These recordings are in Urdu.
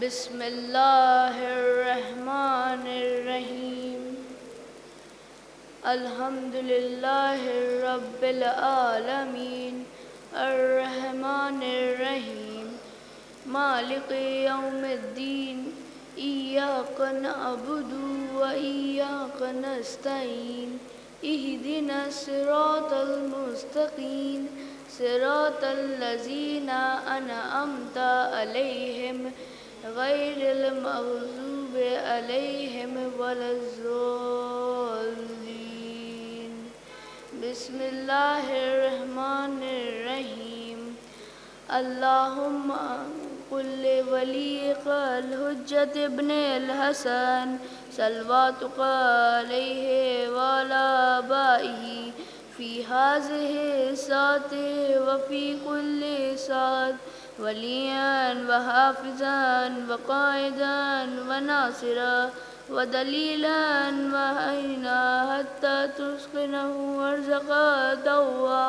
بسم اللہ الرحمن الرحیم الحمد للہ رب العالمین الرحمن الرحیم مالک یوم الدین ایاک نعبد و ایاک نستعین اہدنا الصراط المستقیم صراط الذین انعمت علیہم غیر المغضوب علیہم ولا الضالین بسم اللہ الرحمن الرحیم اللہم قل ولیق الحجت ابن الحسن صلواتک علیہ وعلی آبائہ فی ہذہ الساعة وفی کل ساعة ولیاً وحافظاً وقائداً وناصراً ودلیلاً وعینا حتی تسکنہ ارزقا دوا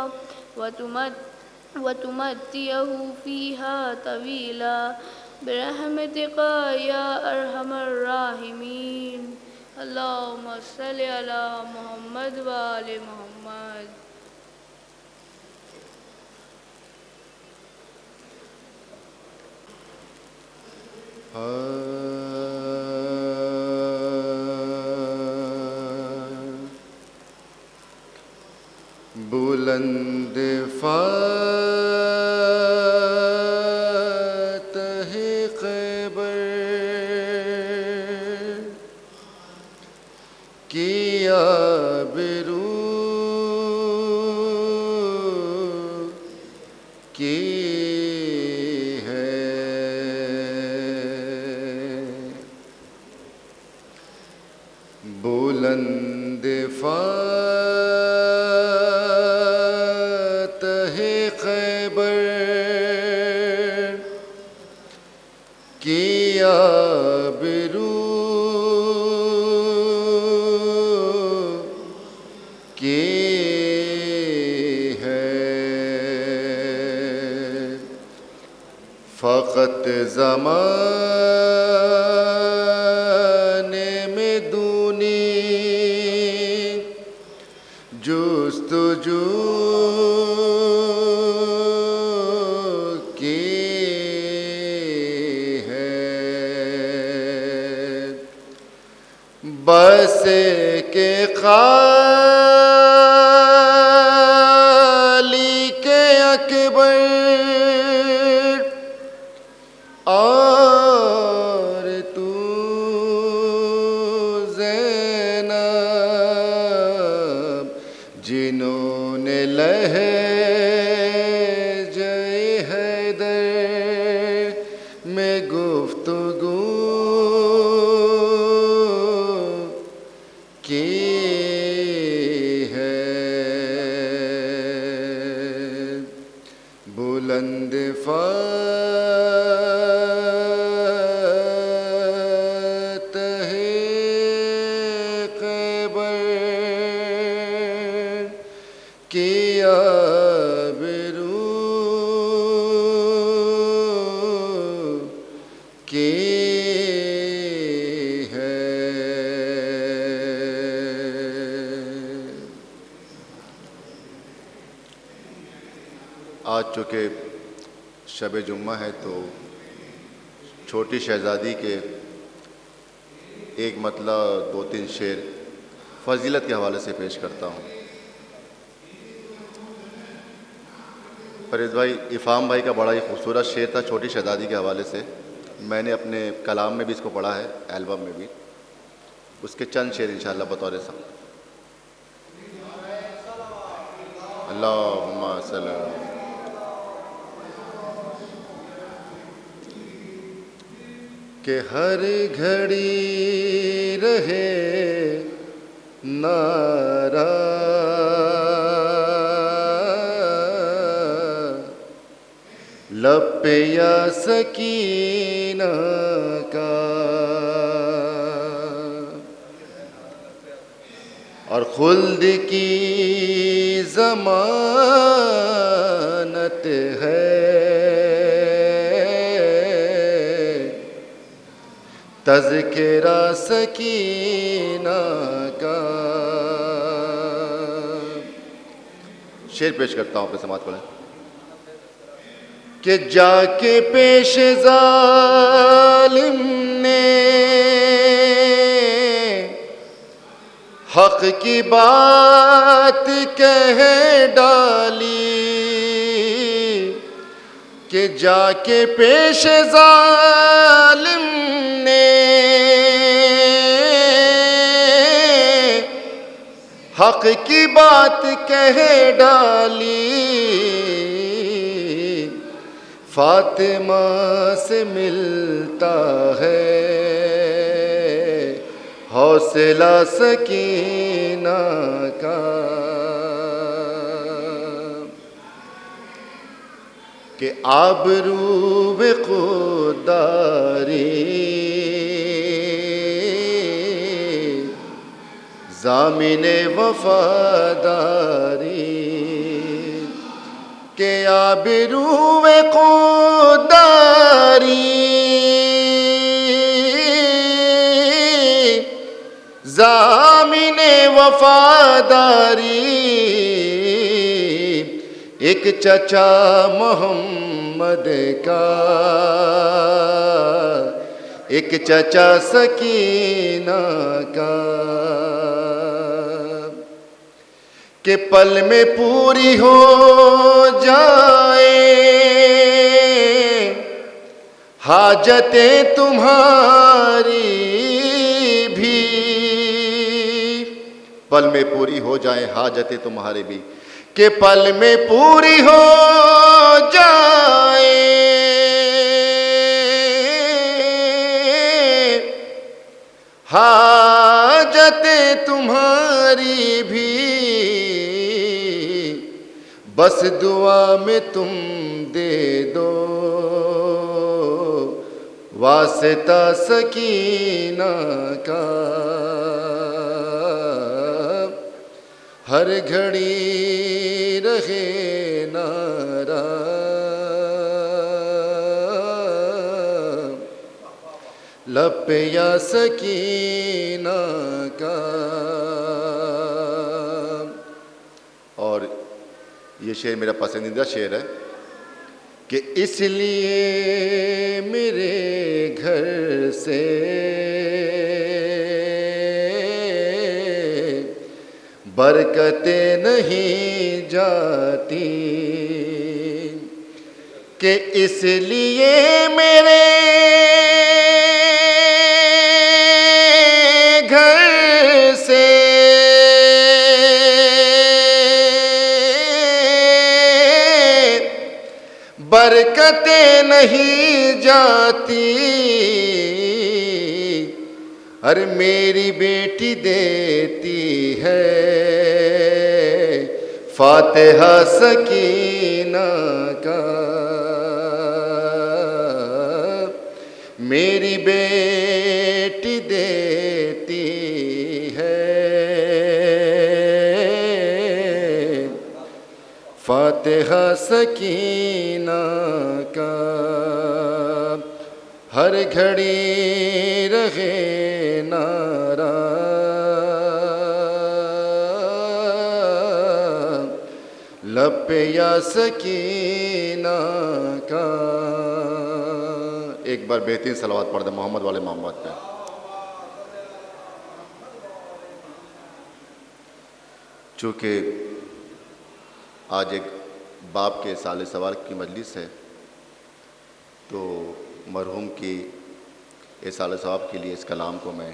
وتمتعہ فیہا طویلا برحمتک یا ارحم الراحمین اللہم صلی علی محمد وآل محمد. بلند فاتح خیبر کی آبرو کی بلند فاتح خیبر کی آبرو کی ہے فقط زمانے میں جستجو کی ہے بس کے خالق اکبر اور تو زینب جنہوں نے لہجہ حیدر میں گفتگو کی ہے بلند فاتح خیبر کی آبرو کی ہے آج چونکہ شب جمعہ ہے تو چھوٹی شہزادی کے ایک مطلع 2-3 شعر فضیلت کے حوالے سے پیش کرتا ہوں. فرید بھائی افہام بھائی کا بڑا ہی خوبصورت شعر تھا چھوٹی شہزادی کے حوالے سے. میں نے اپنے کلام میں بھی اس کو پڑھا ہے، البم میں بھی. اس کے چند شعر انشاءاللہ بطور سب. اللہم صلی کہ ہر گھڑی رہے نعرہ لب پہ یا سکینہ کا اور خلد کی ضمانت ہے تذکرہ سکینہ کا. شعر پیش کرتا ہوں، اپنے سماعت پڑھیں. کہ جا کے پیش ظالم نے حق کی بات کہہ ڈالی، کہ جا کے پیش ظالم نے حق کی بات کہہ ڈالی، فاطمہ سے ملتا ہے حوصلہ سکینہ کا. کہ آبرو خودداری ضامن وفاداری، کہ آبرو خودداری ضامن وفاداری، ایک چچا محمد کا، ایک چچا سکینہ کا. کہ پل میں پوری ہو جائے حاجتیں تمہاری بھی، پل میں پوری ہو جائیں حاجتیں تمہاری بھی، کہ پل میں پوری ہو جائے حاجتیں تمہاری بھی، بس دعا میں تم دے دو واسطہ سکینہ کا. ہر گھڑی رہے نعرہ لب پہ یا سکینہ کا. اور یہ شعر میرا پسندیدہ شعر ہے. کہ اس لیے میرے گھر سے برکتیں نہیں جاتی، کہ اس لیے میرے گھر سے برکتیں نہیں جاتی، اور میری بیٹی دیتی ہے فاتحہ سکینہ کا. میری بیٹی دیتی ہے فاتحہ سکینہ کا. ہر گھڑی رہے نعرہ لب پہ یا سکینہ کا. ایک بار بہترین صلوات پڑھ دیں محمد والے محمد پہ. چونکہ آج ایک باپ کے سال سوال کی مجلس ہے، تو مرحوم کی اصال ثواب کے لیے اس کلام کو میں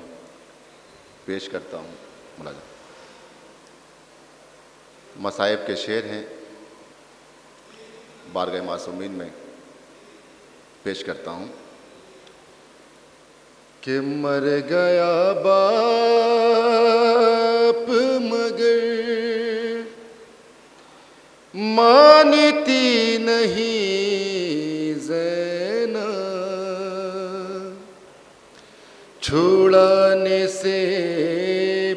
پیش کرتا ہوں. ملازم مصائب کے شعر ہیں، بارگاہ معصومین میں پیش کرتا ہوں. کہ مر گیا باپ مگر مانتی نہیں زینب، چھڑانے سے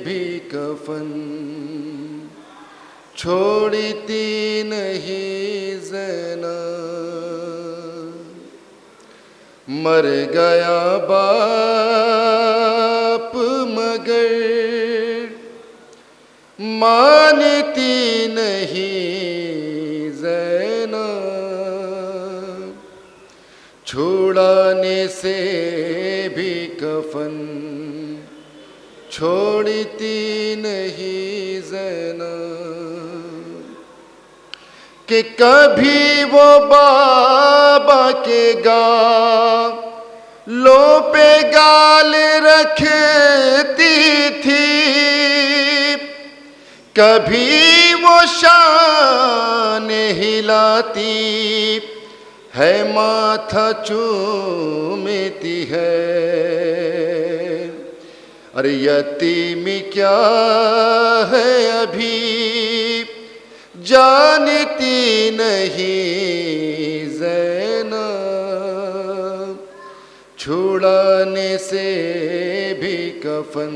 بھی کفن چھوڑتی نہیں زینب. مر گیا باپ مگر مانتی نہیں زینب، چھڑانے سے بھی کفن چھوڑتی نہیں زینب، کہ کبھی وہ بابا کے گالوں پہ گال رکھتی تھی، کبھی وہ شان ہلاتی ہے ماتھا چومتی ہے، ارے یتیمی کیا ہے ابھی جانتی نہیں زینب، چھڑانے سے بھی کفن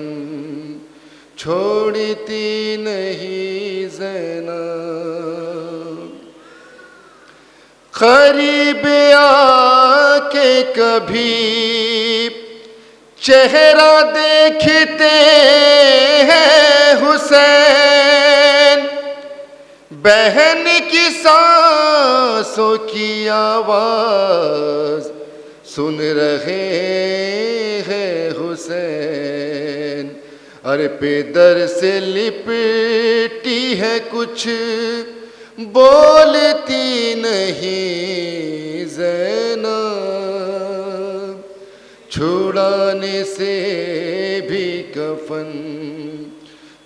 چھوڑتی نہیں زینب، قریب آ کے کبھی چہرہ دیکھتے ہیں حسین، بہن کی سانسوں کی آواز سن رہے ہیں حسین، ارے پدر سے لپٹی ہے کچھ بولتی نہیں زینب، چھڑانے سے بھی کفن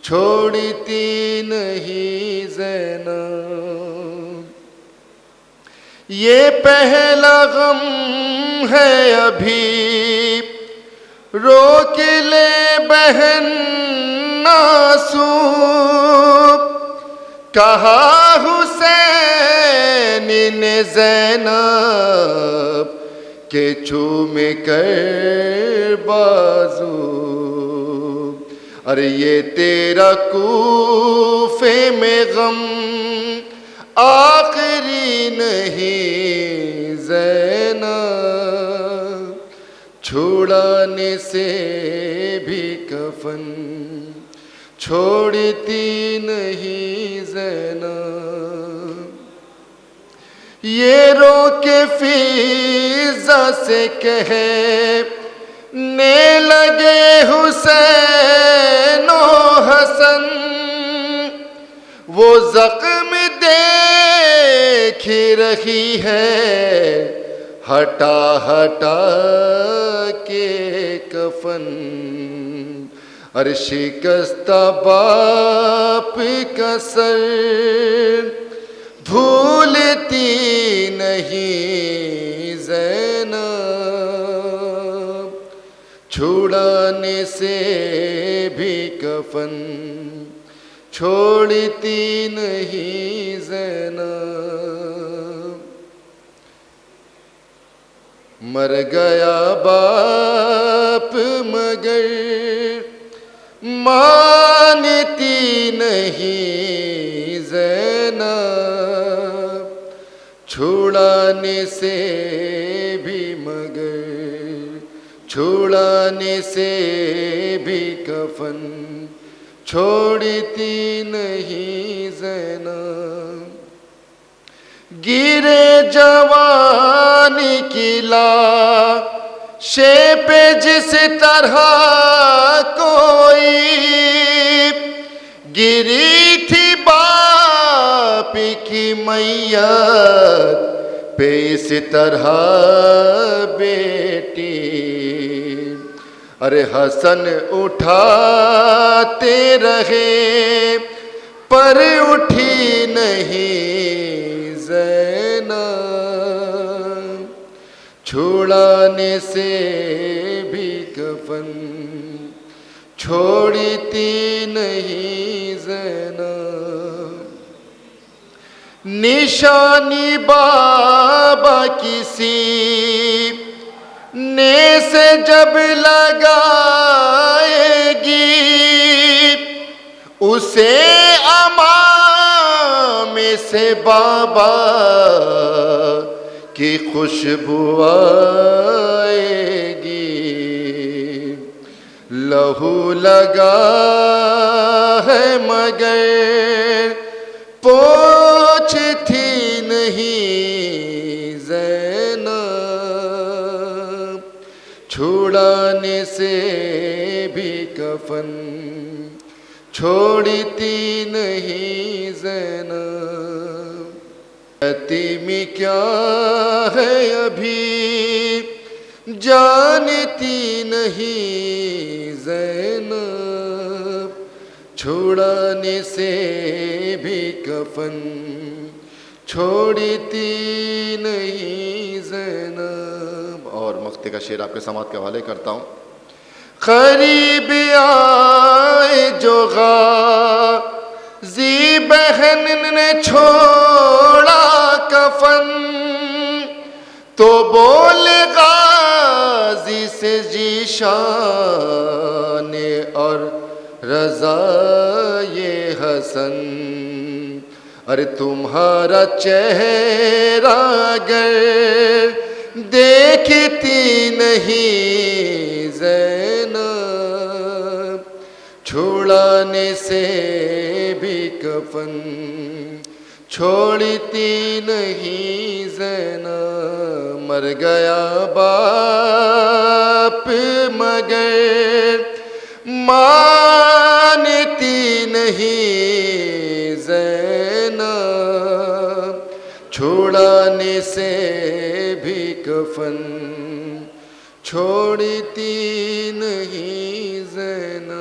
چھوڑتی نہیں زینب، یہ پہلا غم ہے ابھی روک لے بہن آنسو، کہا حسین نے زینب کہ چوم کر بازو، ارے یہ تیرا کوفے میں غم آخری نہیں زینب، چھڑانے سے بھی کفن چھوڑتی نہیں زینب، یہ رو کے فضا سے کہنے لگے حسین و حسن، وہ زخم دیکھ رہی ہے ہٹا ہٹا کے کفن، ارے شکستہ باپ کا سر بھولتی نہیں زینب، چھڑانے سے بھی کفن چھوڑتی نہیں زینب، مر گیا باپ مگر مانتی نہیں زینب، چھڑانے سے بھی مگر چھڑانے سے بھی کفن چھوڑتی نہیں زینب، گرے جوانی کی لاش پہ جس طرح کوئی گری تھی باپ کی میت پہ، اس طرح بیٹی ارے حسن اٹھاتے رہے پر اٹھی نہیں زینب، چھڑانے سے بھی کفن چھوڑتی نہیں زینب، نشانی بابا کسی نے سے جب لگائے گی، اسے امام سے بابا کی خوشبو آئے لہو لگا ہے مگر پوچھ تھی نہیں زینب، چھڑانے سے بھی کفن چھوڑتی نہیں زینب، یتیمی کیا ہے ابھی جانتی نہیں زینب، چھڑانے سے بھی کفن چھوڑتی نہیں زینب۔ اور مقطع کا شعر آپ کے سماعت کے حوالے کرتا ہوں۔ قریب آئے جو غازی بہن نے چھوڑا کفن، تو بولے غازی سے ذیشان اور رضا یہ حسن، ارے تمہارا چہرہ گر دیکھتی نہیں زینب، چھڑانے سے بھی کفن چھوڑتی نہیں زینب، مر گیا باپ مگر مانتی نہیں زینب، چھڑانے سے بھی کفن چھوڑتی نہیں زینب۔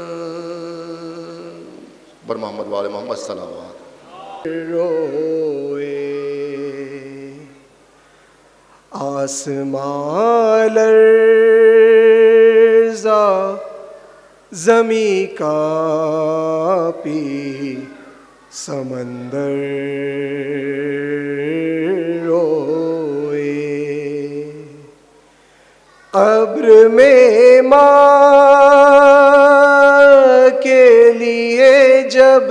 بر محمد وآل محمد صلوات۔ روئے آسمان لرزا زمیں کانپی سمندر روئے، قبر میں ماں کے لیے جب،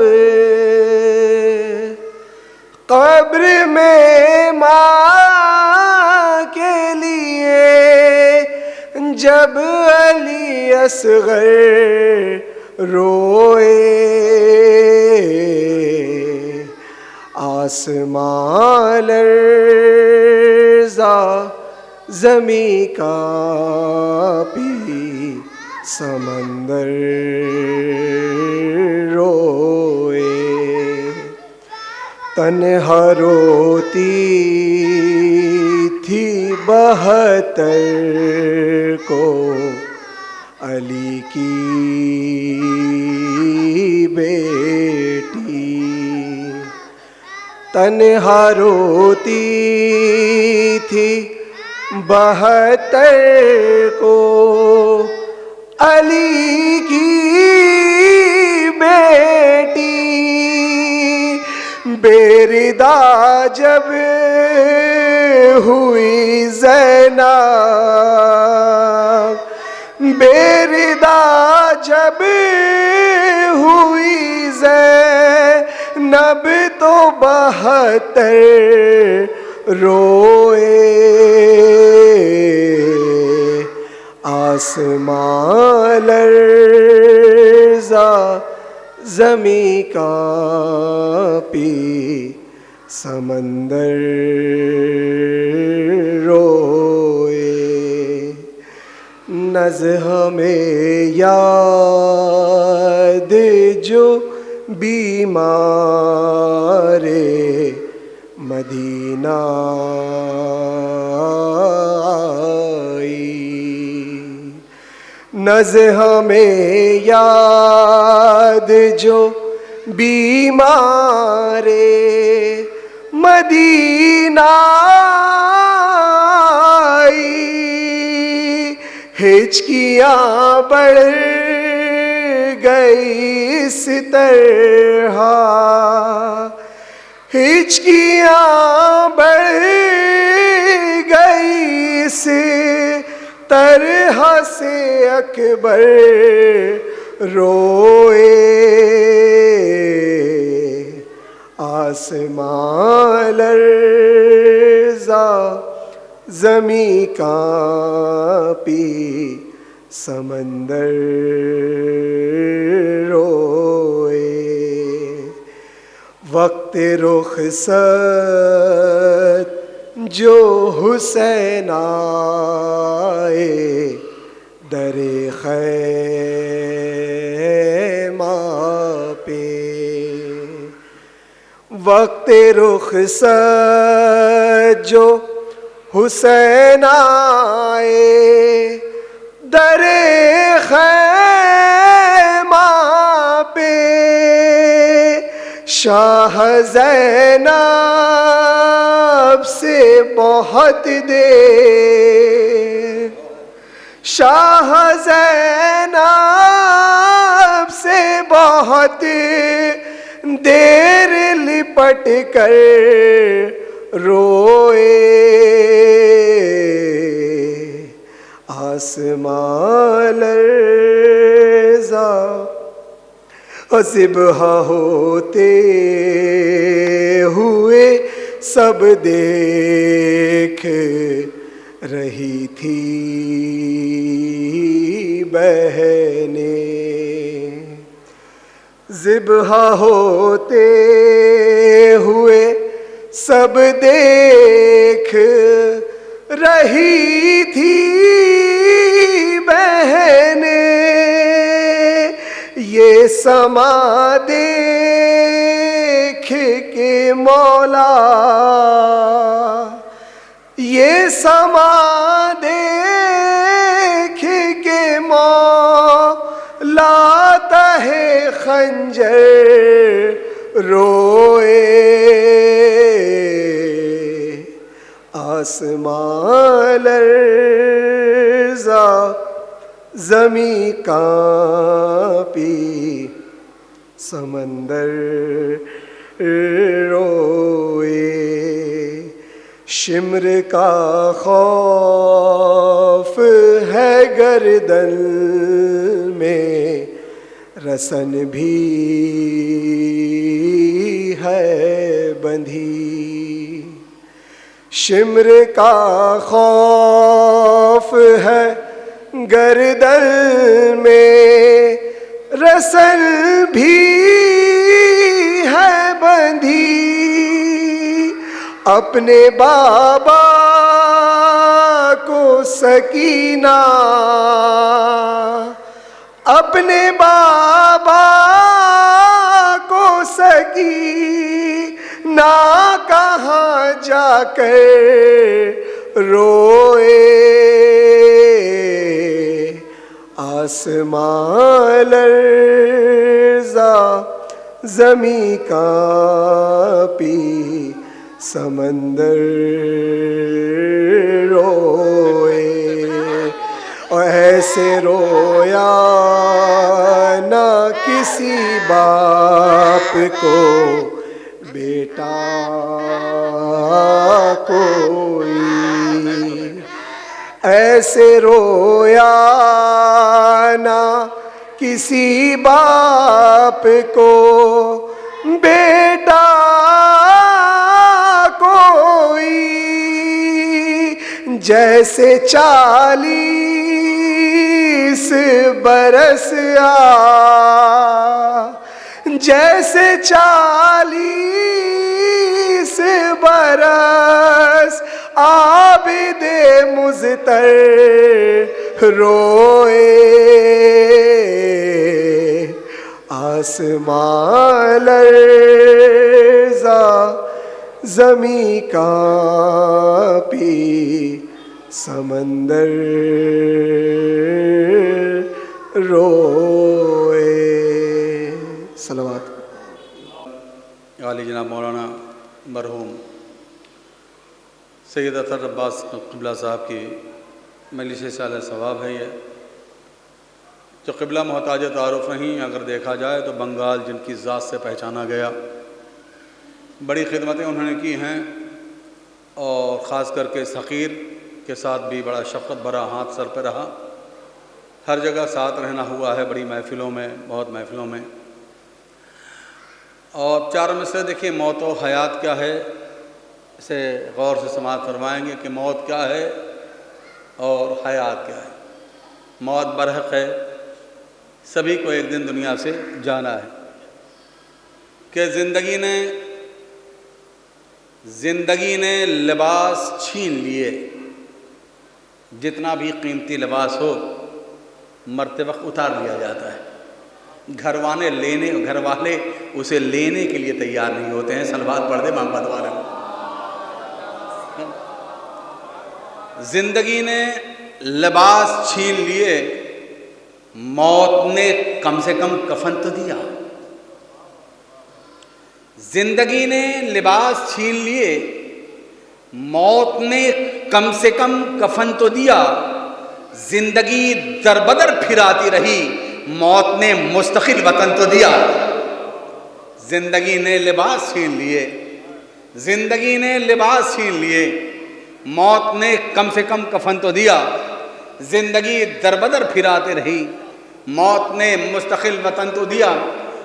قبر میں ماں کے لیے جب علی اصغر روئے، آسمان لرزا زمیں کانپی سمندر روئے، تنہا روتی تھی 72 کو علی کی بیٹی، تنہا روتی تھی 72 کو علی کی بیٹی، بے ردا جب ہوئی زینب، بے ردا جب ہوئی زینب تو 72 روئے، آسمان لرزا زمیں کانپی سمندر روئے، نزع میں یاد جو بیمار مدینہ نزع میں یاد جو بیمار مدینہ آئی، ہچکیاں بڑھ گئی اس طرح، ہچکیاں بڑھ گئی اس طرح سے اکبر روئے، آسمان لرزا زمیں کانپی سمندر روئے، وقت رخصت جو حسین آئے در خیمہ پہ، وقت رخصت جو حسین آئے در خیمہ پہ، شاہ زینب سے بہت دیر، شاہ زینب سے بہت دیر لپٹ کر روئے، آسمان لرزا صبح ہوتے ہوئے سب دیکھ رہی تھی بہنیں، ذبح ہوتے ہوئے سب دیکھ رہی تھی بہنیں، یہ سما دیکھ کے مولا، یہ سما دیکھ کے مولا تہ خنجر روئے، آسمان لرزا زمیں کانپی، سمندر روئے، شمر کا خوف ہے گردن میں، رسن بھی ہے بندھی، شمر کا خوف ہے گردن میں، رسن بھی ہے بندھی، اپنے بابا کو سکینہ، اپنے بابا کو سکینہ کہاں جا کر روئے، آسمان لرزا زمیں کانپی، سمندر روئے، اور ایسے رویا نہ کسی باپ کو بیٹا کوئی، ایسے رویا نہ کسی باپ کو بیٹا کوئی، جیسے 40 برس جیسے 40 برس عابد مضطر روئے، آسمان لرزا زمیں کانپی، سمندر روئے۔ صلوات عالی جناب مولانا مرحوم سید اطہر عباس قبلہ صاحب کی مجلس سال ثواب ہے یہ، جو قبلہ محتاج تعارف نہیں، اگر دیکھا جائے تو بنگال جن کی ذات سے پہچانا گیا، بڑی خدمتیں انہوں نے کی ہیں، اور خاص کر کے حقیر کے ساتھ بھی بڑا شفقت بھرا ہاتھ سر پہ رہا، ہر جگہ ساتھ رہنا ہوا ہے، بڑی محفلوں میں، بہت محفلوں میں۔ اور چار مسئلے دیکھیے، موت و حیات کیا ہے، اسے غور سے سماعت فرمائیں گے کہ موت کیا ہے اور حیات کیا ہے۔ موت برحق ہے، سبھی کو ایک دن دنیا سے جانا ہے، کہ زندگی نے لباس چھین لیے، جتنا بھی قیمتی لباس ہو مرتے وقت اتار لیا جاتا ہے، گھر والے اسے لینے کے لیے تیار نہیں ہوتے ہیں۔ صلوات پڑھ دے محمد والے۔ زندگی نے لباس چھین لیے، موت نے کم سے کم کفن تو دیا۔ زندگی نے لباس چھین لیے، موت نے کم سے کم کفن تو دیا۔ زندگی در بدر پھراتی رہی، موت نے مستقل وطن تو دیا۔ زندگی نے لباس چھین لیے، زندگی نے لباس چھین لیے، موت نے کم سے کم کفن تو دیا۔ زندگی در بدر پھراتے رہی، موت نے مستقل وطن تو دیا۔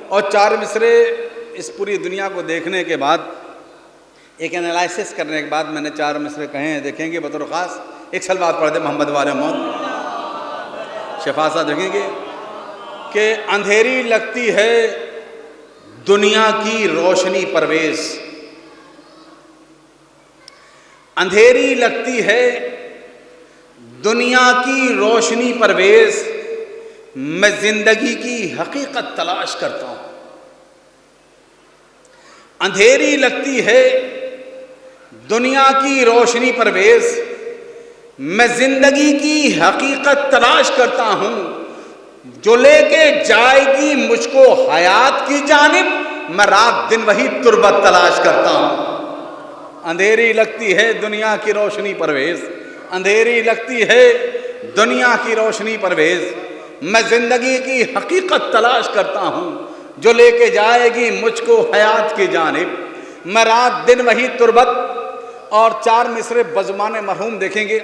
اور 4 مصرے اس پوری دنیا کو دیکھنے کے بعد، ایک انالائسس کرنے کے بعد میں نے 4 مصرے کہے ہیں، دیکھیں گے بطور خاص ایک صلوات پڑھ دے محمد والے موت شفا صاحب، دیکھیں گے کہ اندھیری لگتی ہے دنیا کی روشنی پرویز، اندھیری لگتی ہے دنیا کی روشنی پرویز، میں زندگی کی حقیقت تلاش کرتا ہوں۔ اندھیری لگتی ہے دنیا کی روشنی پرویز، میں زندگی کی حقیقت تلاش کرتا ہوں، جو لے کے جائے گی مجھ کو حیات کی جانب، میں رات دن وہی تربت تلاش کرتا ہوں۔ اندھیری لگتی ہے دنیا کی روشنی پرویز، اندھیری لگتی ہے دنیا کی روشنی پرویز، میں زندگی کی حقیقت تلاش کرتا ہوں، جو لے کے جائے گی مجھ کو حیات کی جانب، میں رات دن وہی تربت۔ اور 4 مصرے بزمان مرحوم دیکھیں گے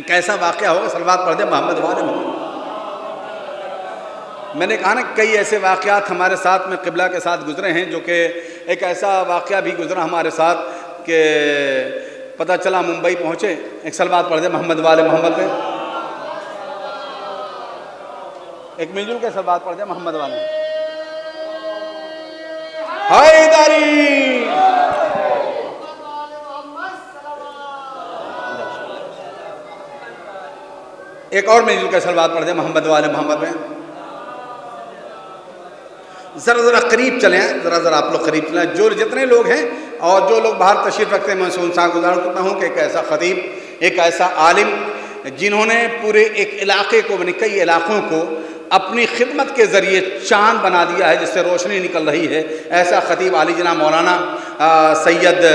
کیسا واقعہ ہوگا۔ صلوات پڑھ دے محمد والے محمد۔ میں نے کہا نا کئی ایسے واقعات ہمارے ساتھ میں قبلہ کے ساتھ گزرے ہیں، جو کہ ایک ایسا واقعہ بھی گزرا ہمارے ساتھ کہ پتہ چلا ممبئی پہنچے، ایک صلوات پڑھ دے محمد والے محمد پہ، ایک مل جل کے صلوات پڑھ دے محمد والے۔ حیدری ایک اور مل جل کے صلوات پڑھ دے محمد والے محمد پہ۔ ذرا قریب چلیں، ذرا آپ لوگ قریب چلیں، جو جتنے لوگ ہیں اور جو لوگ باہر تشریف رکھتے ہیں، میں ان سے گزار کرتا ہوں کہ ایک ایسا خطیب، ایک ایسا عالم جنہوں نے پورے ایک علاقے کو، کئی علاقوں کو اپنی خدمت کے ذریعے چاند بنا دیا ہے جس سے روشنی نکل رہی ہے، ایسا خطیب عالی جناب مولانا سید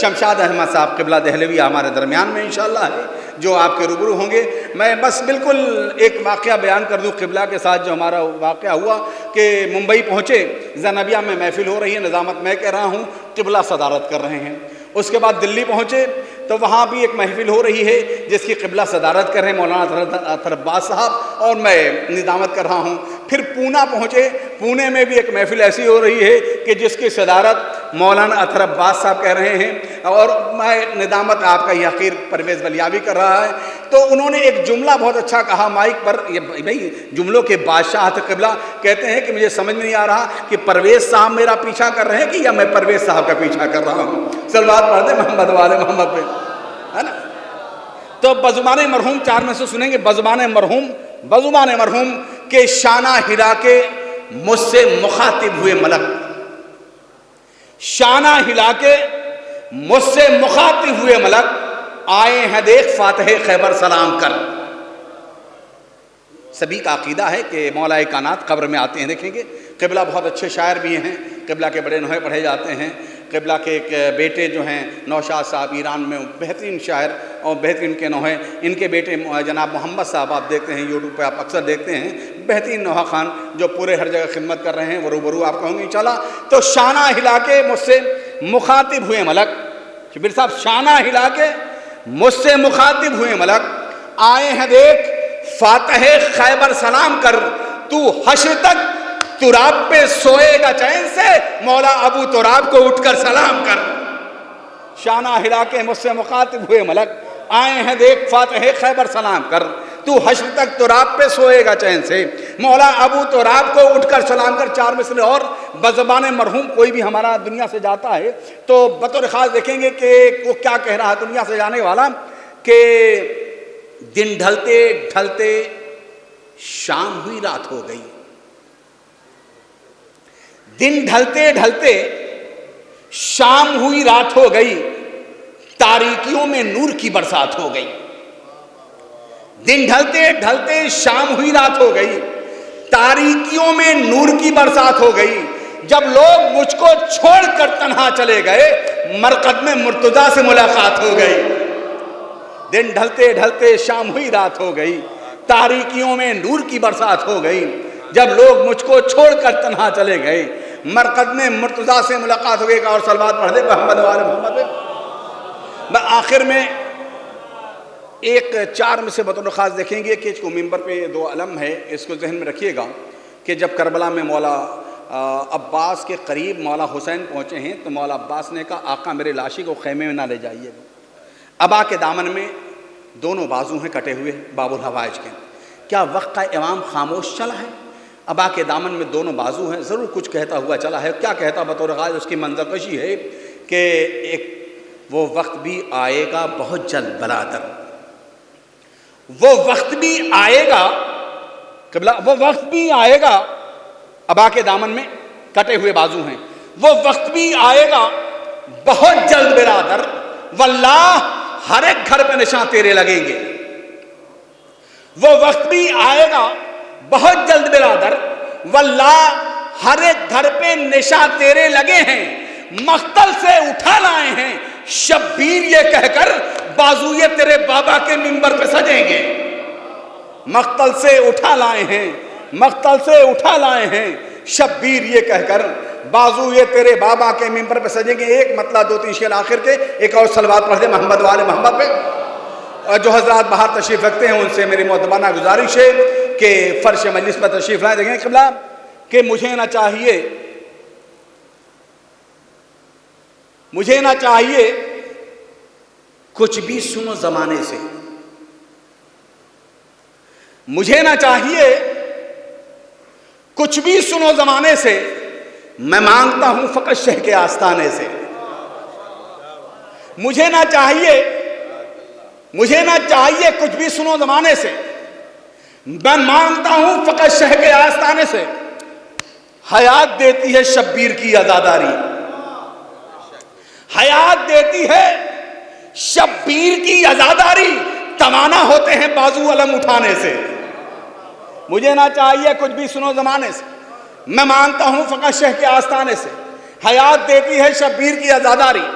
شمشاد احمد صاحب قبلہ دہلوی ہمارے درمیان میں انشاءاللہ ہے، جو آپ کے روبرو ہوں گے۔ میں بس بالکل ایک واقعہ بیان کر دوں قبلہ کے ساتھ، جو ہمارا واقعہ ہوا کہ ممبئی پہنچے، زینبیہ میں محفل ہو رہی ہے، نظامت میں کہہ رہا ہوں، قبلہ صدارت کر رہے ہیں۔ اس کے بعد دلی پہنچے تو وہاں بھی ایک محفل ہو رہی ہے جس کی قبلہ صدارت کر رہے ہیں مولانا اطہر عباس صاحب، اور میں نظامت کر رہا ہوں۔ پھر پونا پہنچے، پونے میں بھی ایک محفل ایسی ہو رہی ہے کہ جس کی صدارت مولانا اطہر عباس صاحب کہہ رہے ہیں، اور میں نظامت آپ کا حقیر پرویز بلیاوی کر رہا ہے۔ تو انہوں نے ایک جملہ بہت اچھا کہا مائک پر، یہ بھائی جملوں کے بادشاہ قبلہ کہتے ہیں کہ مجھے سمجھ میں نہیں آ رہا کہ پرویز صاحب میرا پیچھا کر رہے ہیں کہ یا میں پرویز صاحب کا پیچھا کر رہا ہوں۔ صلوات پڑھ دیں محمد والے محمد پہ، ہے نا۔ تو بزمان مرحوم 4 میں سے سنیں گے، بزمان مرحوم کہ شانہ ہلا کے مجھ سے مخاطب ہوئے ملک، شانہ ہلا کے مجھ سے مخاطب ہوئے ملک، آئے ہیں دیکھ فاتح خیبر سلام کر۔ سبھی کا عقیدہ ہے کہ مولا کائنات قبر میں آتے ہیں، دیکھیں گے قبلہ بہت اچھے شاعر بھی ہیں، قبلہ کے بڑے نوحے پڑھے جاتے ہیں۔ قبلہ کے ایک بیٹے جو ہیں نوشاد صاحب، ایران میں بہترین شاعر اور بہترین کے نوحے، ان کے بیٹے جناب محمد صاحب آپ دیکھتے ہیں یوٹیوب پہ، آپ اکثر دیکھتے ہیں، بہترین نوحہ خان جو پورے ہر جگہ خدمت کر رہے ہیں، وہ روبرو آپ کہوں گے انشاءاللہ۔ تو شانہ ہلا کے مجھ سے مخاطب ہوئے ملک، شبیر صاحب شانہ ہلا کے مجھ سے مخاطب ہوئے ملک، آئے ہیں دیکھ فاتح خیبر سلام کر، تو حشر تک تراب پہ سوئے گا چین سے، مولا ابو تراب کو اٹھ کر سلام کر۔ شانہ ہلا کے مجھ سے مخاطب ہوئے ملک، آئے ہیں دیکھ فاتح خیبر سلام کر، تو حشر تک تراب پہ سوئے گا چین سے۔ مولا ابو تراب کو اٹھ کر سلام کر 4 مصرے اور بزبان مرحوم کوئی بھی ہمارا دنیا سے جاتا ہے تو بطور خاص دیکھیں گے کہ وہ کیا کہہ رہا ہے دنیا سے جانے والا، کہ دن ڈھلتے ڈھلتے شام ہوئی رات ہو گئی، دن ڈھلتے ڈھلتے شام ہوئی رات ہو گئی، تاریکیوں میں نور کی برسات ہو گئی۔ دن ڈھلتے ڈھلتے شام ہوئی رات ہو گئی، تاریکیوں میں نور کی برسات ہو گئی، جب لوگ مجھ کو چھوڑ کر تنہا چلے گئے مرقد میں مرتضیٰ سے ملاقات ہو گئی۔ دن ڈھلتے ڈھلتے شام ہوئی رات ہو گئی، تاریکیوں میں نور کی برسات ہو گئی، جب لوگ مجھ کو چھوڑ کر تنہا چلے گئے مرقد میں مرتضیٰ سے ملاقات ہو گئی۔ اور صلوات پڑھ دے محمد وآل محمد پہ۔ میں آخر میں ایک 4 میں سے بطور خاص دیکھیں گے کہ اس کو ممبر پہ 2 علم ہے، اس کو ذہن میں رکھیے گا کہ جب کربلا میں مولا عباس کے قریب مولا حسین پہنچے ہیں تو مولا عباس نے کہا آقا میرے لاشی کو خیمے میں نہ لے جائیے۔ ابا کے دامن میں دونوں بازو ہیں کٹے ہوئے باب الحوائج کے۔ کیا وقت کا امام خاموش چلا ہے؟ ابا کے دامن میں دونوں بازو ہیں، ضرور کچھ کہتا ہوا چلا ہے۔ کیا کہتا بطور خاص اس کی منظر کشی ہے کہ ایک وہ وقت بھی آئے گا بہت جلد برادر، وہ وقت بھی آئے گا قبلہ، وہ وقت بھی آئے گا، ابا کے دامن میں کٹے ہوئے بازو ہیں، وہ وقت بھی آئے گا بہت جلد برادر، واللہ ہر ایک گھر پہ نشان تیرے لگیں گے۔ وہ وقت بھی آئے گا بہت جلد برادر، واللہ ہر ایک گھر پہ نشان تیرے لگے ہیں، مقتل سے اٹھا لائے ہیں شبیر یہ کہہ کر بازو یہ تیرے بابا کے منبر پہ سجیں گے۔ مقتل سے اٹھا لائے ہیں، مقتل سے اٹھا لائے ہیں شبیر یہ کہہ کر بازو یہ تیرے بابا کے منبر پہ سجیں گے۔ ایک مطلب 2-3 شعر آخر کے، ایک اور صلوات پڑھ دے محمد والے محمد پہ۔ اور جو حضرات باہر تشریف رکھتے ہیں ان سے میری مؤدبانہ گزارش ہے کہ فرش مجلس پر تشریف لائیں۔ دیکھیں قبلہ کہ مجھے نہ چاہیے کچھ بھی سنو زمانے سے، مجھے نہ چاہیے کچھ بھی سنو زمانے سے، میں مانگتا ہوں فقط شہ کے آستانے سے۔ مجھے نہ چاہیے کچھ بھی سنو زمانے سے، میں مانگتا ہوں فقط شہ کے آستانے سے۔ حیات دیتی ہے شبیر کی عزاداری، حیات دیتی ہے شبیر کی عزاداری، توانا ہوتے ہیں بازو علم اٹھانے سے۔ مجھے نہ چاہیے کچھ بھی سنو زمانے سے، میں مانگتا ہوں فقط شہ کے آستانے سے۔ حیات دیتی ہے شبیر کی عزاداری،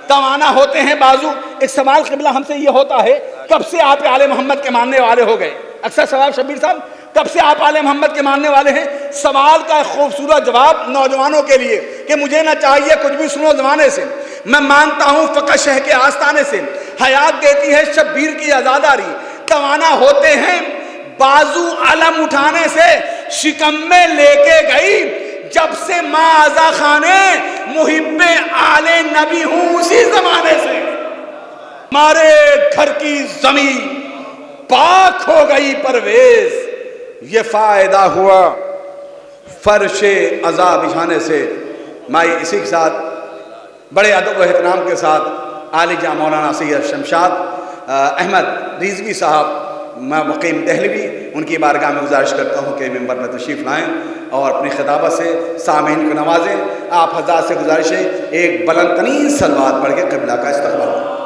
توانا ہوتے ہیں بازو۔ ایک سوال قبلہ ہم سے یہ ہوتا ہے کب سے آپ آل محمد کے ماننے والے ہو گئے؟ اکثر سوال شبیر صاحب کب سے آپ آل محمد کے ماننے والے ہیں؟ سوال کا ایک خوبصورت جواب نوجوانوں کے لیے کہ مجھے نہ چاہیے کچھ بھی سنو زمانے سے، میں مانگتا ہوں فقط شہ کے آستانے سے۔ حیات دیتی ہے شبیر کی عزاداری، توانا ہوتے ہیں بازو علم اٹھانے سے۔ شکم میں لے کے گئی جب سے ماں آزا خانے، محب آل نبی ہوں اسی زمانے سے۔ ہمارے گھر کی زمین پاک ہو گئی پرویز، یہ فائدہ ہوا فرش عزا بچھانے سے۔ میں اسی کے ساتھ بڑے ادب و احترام کے ساتھ عالی جاں مولانا سید شمشاد احمد رضوی صاحب مقیم دہلوی، ان کی بارگاہ میں گزارش کرتا ہوں کہ ممبر پر تشریف لائیں اور اپنی خطابت سے سامعین کو نوازیں۔ آپ حضرات سے گزارش ہے ایک بلند ترین صلوات پڑھ کے قبلہ کا استقبال کریں۔